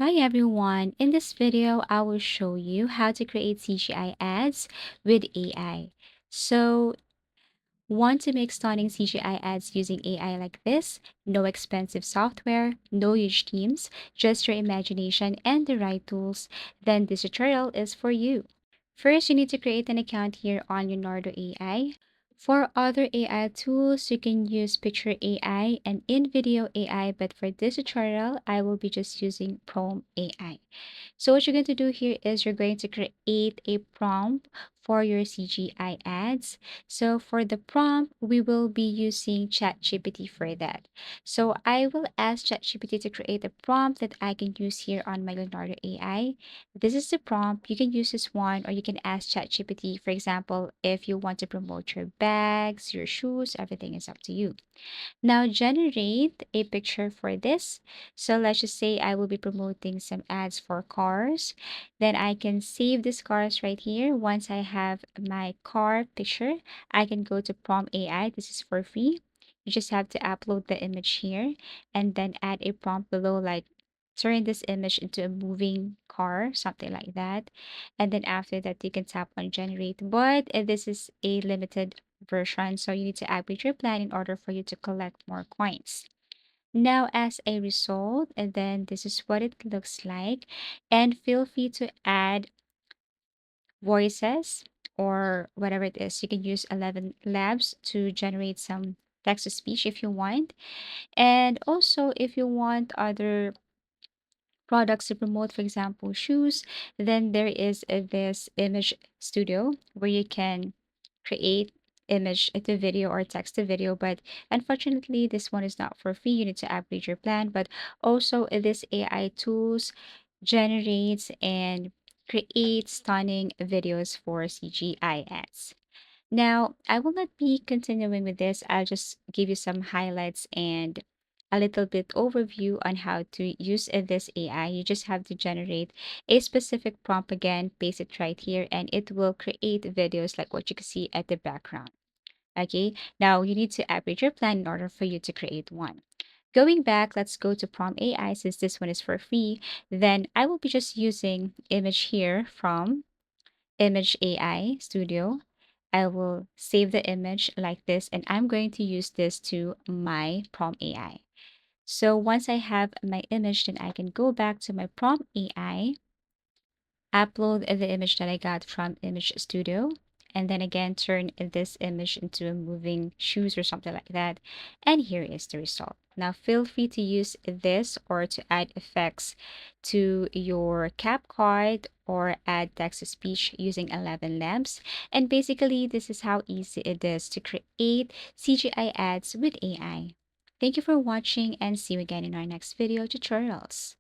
Hi everyone! In this video, I will show you how to create CGI ads with AI. So, want to make stunning CGI ads using AI like this? No expensive software, no huge teams, just your imagination and the right tools. Then this tutorial is for you. First, you need to create an account here on Leonardo AI. For other AI tools, you can use Picture AI and InVideo AI, but for this tutorial, I will be just using Chrome AI. So what you're going to do here is you're going to create a prompt for your CGI ads. So for the prompt, we will be using ChatGPT for that. So I will ask ChatGPT to create a prompt that I can use here on my Leonardo AI. This is the prompt. You can use this one, or you can ask ChatGPT, for example, if you want to promote your bags, your shoes, everything is up to you. Now generate a picture for this. So let's just say I will be promoting some ads for cars. Then I can save these cars right here. Once I have my car picture, I can go to Prompt AI. This is for free. You just have to upload the image here and then add a prompt below, like turn this image into a moving car, something like that. And then after that, you can tap on generate. But this is a limited version, so you need to upgrade your plan in order for you to collect more coins. Now, as a result, and then this is what it looks like. And feel free to add voices or whatever it is. You can use 11 labs to generate some text to speech if you want. And also, if you want other products to promote, for example, shoes, then there is this image studio where you can create image to video or text to video. But unfortunately, this one is not for free. You need to upgrade your plan. But also, this AI tools generates and creates stunning videos for CGI ads. Now, I will not be continuing with this. I'll just give you some highlights and a little bit overview on how to use this AI. You just have to generate a specific prompt again, paste it right here, and it will create videos like what you can see at the background. Okay, now you need to upgrade your plan in order for you to create one. Going back, let's go to Prompt AI since this one is for free. Then I will be just using image here from Image AI Studio. I will save the image like this, and I'm going to use this to my prompt AI. So once I have my image, then I can go back to my prompt AI, upload the image that I got from Image Studio, and then again turn this image into a moving shoes or something like that. And here is the result. Now feel free to use this or to add effects to your CapCut or add text to speech using 11 lamps. And basically, this is how easy it is to create CGI ads with AI. Thank you for watching and see you again in our next video tutorials.